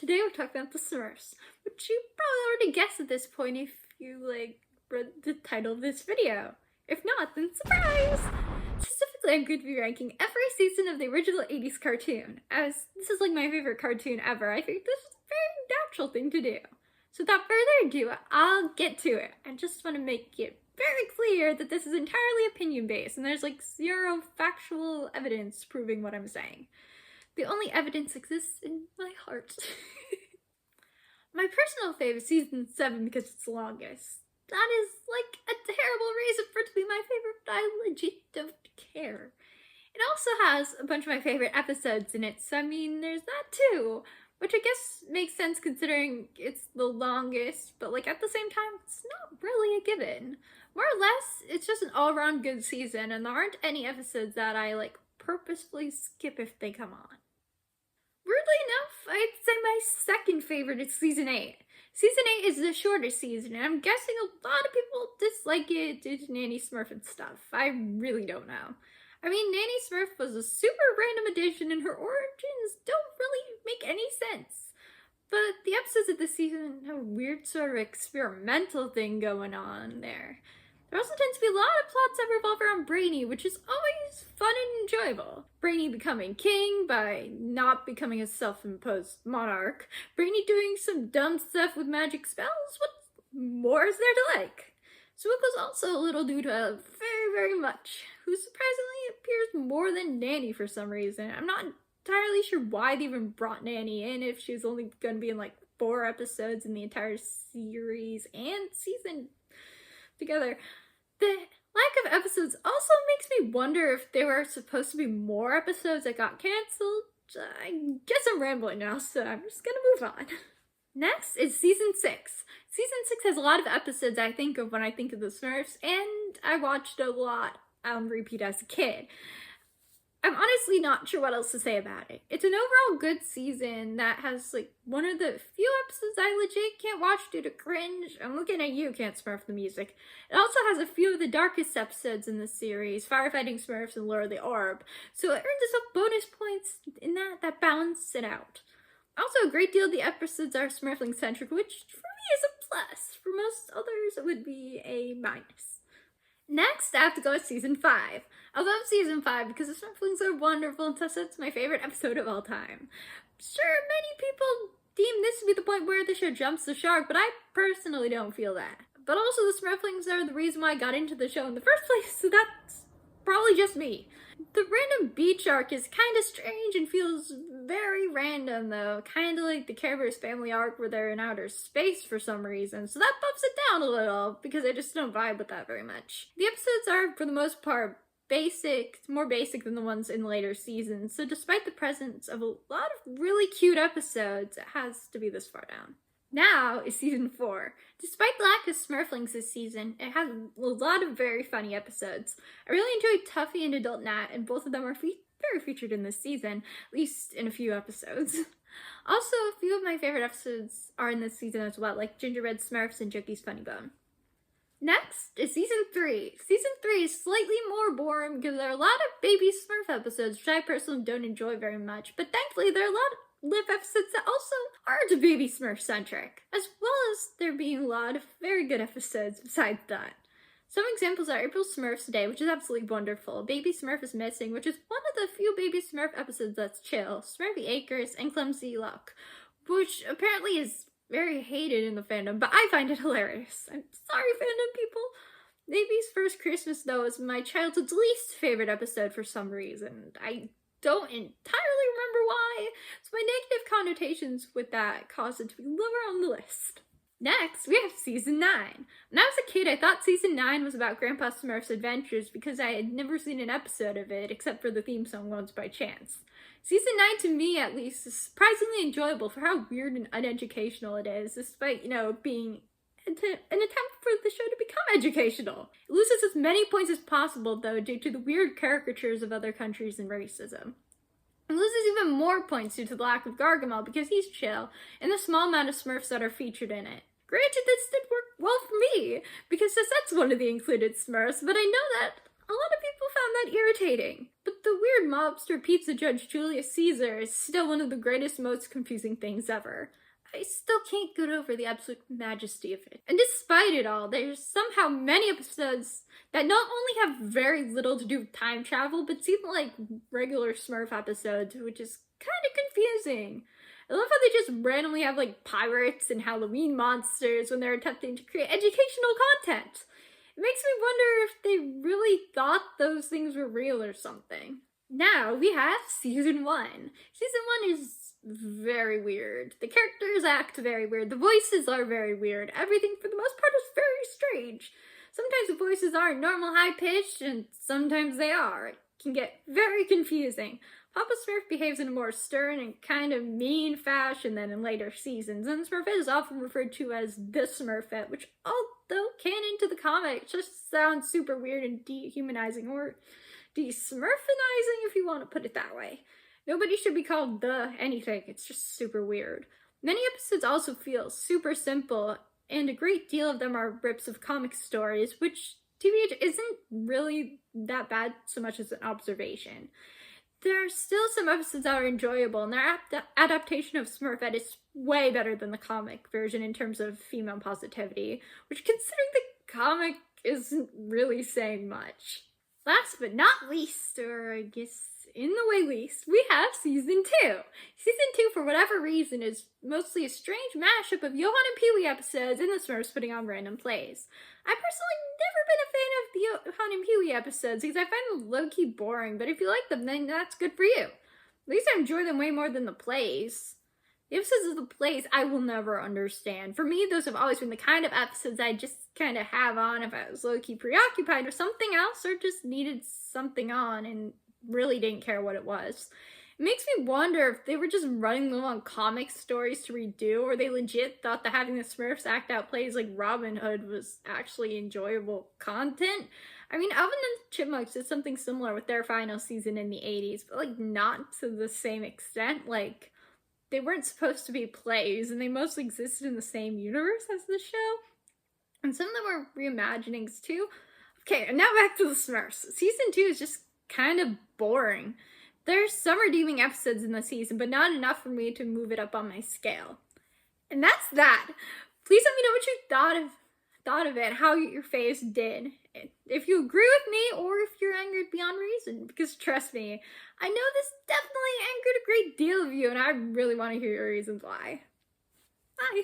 today we're talking about the Smurfs, which you probably already guessed at this point if you, read the title of this video. If not, then surprise! Specifically, I'm going to be ranking every season of the original 80s cartoon, as this is my favorite cartoon ever. I think this is a very natural thing to do. So without further ado, I'll get to it. I just want to make it very clear that this is entirely opinion-based, and there's zero factual evidence proving what I'm saying. The only evidence exists in my heart. My personal favorite is season 7 because it's the longest. That is a terrible reason for it to be my favorite, but I legit don't care. It also has a bunch of my favorite episodes in it, so I mean, there's that too. Which I guess makes sense considering it's the longest, but at the same time, it's not really a given. More or less, it's just an all-around good season, and there aren't any episodes that I purposefully skip if they come on. Weirdly enough, I'd say my second favorite is season 8. Season 8 is the shortest season, and I'm guessing a lot of people dislike it due to Nanny Smurf and stuff. I really don't know. I mean, Nanny Smurf was a super random addition, and her origins don't really make any sense. But the episodes of this season have a weird sort of experimental thing going on there. There also tends to be a lot of plots that revolve around Brainy, which is always fun and enjoyable. Brainy becoming king by not becoming a self-imposed monarch. Brainy doing some dumb stuff with magic spells. What more is there to like? Swoogle's also a little dude I love very, very much, who surprisingly appears more than Nanny for some reason. I'm not entirely sure why they even brought Nanny in if she was only going to be in 4 episodes in the entire series and season together. The lack of episodes also makes me wonder if there were supposed to be more episodes that got canceled. I guess I'm rambling now, so I'm just gonna move on. Next is season 6. Season 6 has a lot of episodes I think of when I think of the Smurfs, and I watched a lot on repeat as a kid. I'm honestly not sure what else to say about it. It's an overall good season that has one of the few episodes I legit can't watch due to cringe. I'm looking at you, Can't Smurf the Music. It also has a few of the darkest episodes in the series, Firefighting Smurfs and Lure of the Orb, so it earns itself bonus points in that balance it out. Also, a great deal of the episodes are Smurfling-centric, which for me is a plus. For most others, it would be a minus. Next, I have to go with season 5. I love season 5 because the Smurflings are wonderful, and thus it's my favorite episode of all time. Sure, many people deem this to be the point where the show jumps the shark, but I personally don't feel that. But also, the Smurflings are the reason why I got into the show in the first place, so that's probably just me. The random beach arc is kind of strange and feels very random though, kind of like the Care Bears family arc where they're in outer space for some reason, so that bumps it down a little because I just don't vibe with that very much. The episodes are, for the most part, more basic than the ones in later seasons, so despite the presence of a lot of really cute episodes, it has to be this far down. Now is season 4. Despite the lack of Smurflings this season, it has a lot of very funny episodes. I really enjoyed Tuffy and Adult Nat, and both of them are very featured in this season, at least in a few episodes. Also, a few of my favorite episodes are in this season as well, like Gingerbread Smurfs and Jokey's Funny Bone. Next is season 3. Season 3 is slightly more boring because there are a lot of Baby Smurf episodes, which I personally don't enjoy very much, but thankfully there are a lot of live episodes that also aren't Baby Smurf centric, as well as there being a lot of very good episodes besides that. Some examples are April Smurf's Day, which is absolutely wonderful, Baby Smurf is Missing, which is one of the few Baby Smurf episodes that's chill, Smurfy Acres, and Clumsy Luck, which apparently is very hated in the fandom, but I find it hilarious. I'm sorry, fandom people. Baby's First Christmas, though, is my childhood's least favorite episode for some reason. I don't entirely remember why, so my negative connotations with that caused it to be lower on the list. Next, we have season 9. When I was a kid, I thought season 9 was about Grandpa Smurf's adventures because I had never seen an episode of it except for the theme song once by chance. Season 9, to me at least, is surprisingly enjoyable for how weird and uneducational it is, despite, being an attempt for the show to become educational. It loses as many points as possible, though, due to the weird caricatures of other countries and racism. It loses even more points due to the lack of Gargamel because he's chill, and the small amount of Smurfs that are featured in it. Granted, this did work well for me, because Suzette's one of the included Smurfs, but I know that A lot of people found that irritating, but the weird mobster pizza judge Julius Caesar is still one of the greatest, most confusing things ever. I still can't get over the absolute majesty of it. And despite it all, there's somehow many episodes that not only have very little to do with time travel, but seem like regular Smurf episodes, which is kind of confusing. I love how they just randomly have like pirates and Halloween monsters when they're attempting to create educational content. It makes me wonder if they really thought those things were real or something. Now we have season 1. Season 1 is very weird. The characters act very weird. The voices are very weird. Everything for the most part is very strange. Sometimes the voices aren't normal high pitched and sometimes they are. It can get very confusing. Papa Smurf behaves in a more stern and kind of mean fashion than in later seasons, and Smurfette is often referred to as the Smurfette, which, although canon to the comic, just sounds super weird and dehumanizing, or de-Smurfinizing if you want to put it that way. Nobody should be called the anything, it's just super weird. Many episodes also feel super simple, and a great deal of them are rips of comic stories, which TBH isn't really that bad so much as an observation. There are still some episodes that are enjoyable, and their adaptation of Smurfette is way better than the comic version in terms of female positivity, which, considering the comic, isn't really saying much. Last but not least, or I guess in the way least, we have Season 2. Season 2, for whatever reason, is mostly a strange mashup of Johan and Pee-wee episodes and the Smurfs putting on random plays. I've personally never been a fan of the Johan and Pee-wee episodes because I find them low-key boring, but if you like them, then that's good for you. At least I enjoy them way more than the plays. The episodes of the plays I will never understand. For me, those have always been the kind of episodes I just kind of have on if I was low-key preoccupied with something else or just needed something on and really didn't care what it was. It makes me wonder if they were just running low on comic stories to redo, or they legit thought that having the Smurfs act out plays like Robin Hood was actually enjoyable content. I mean, Alvin and the Chipmunks did something similar with their final season in the 80s, but like not to the same extent. Like, they weren't supposed to be plays, and they mostly existed in the same universe as the show. And some of them were reimaginings too. Okay, and now back to the Smurfs. Season 2 is just kind of boring. There's some redeeming episodes in the season, but not enough for me to move it up on my scale. And that's that. Please let me know what you thought of it, how your face did. If you agree with me, or if you're angered beyond reason, because trust me, I know this definitely angered a great deal of you, and I really want to hear your reasons why. Bye.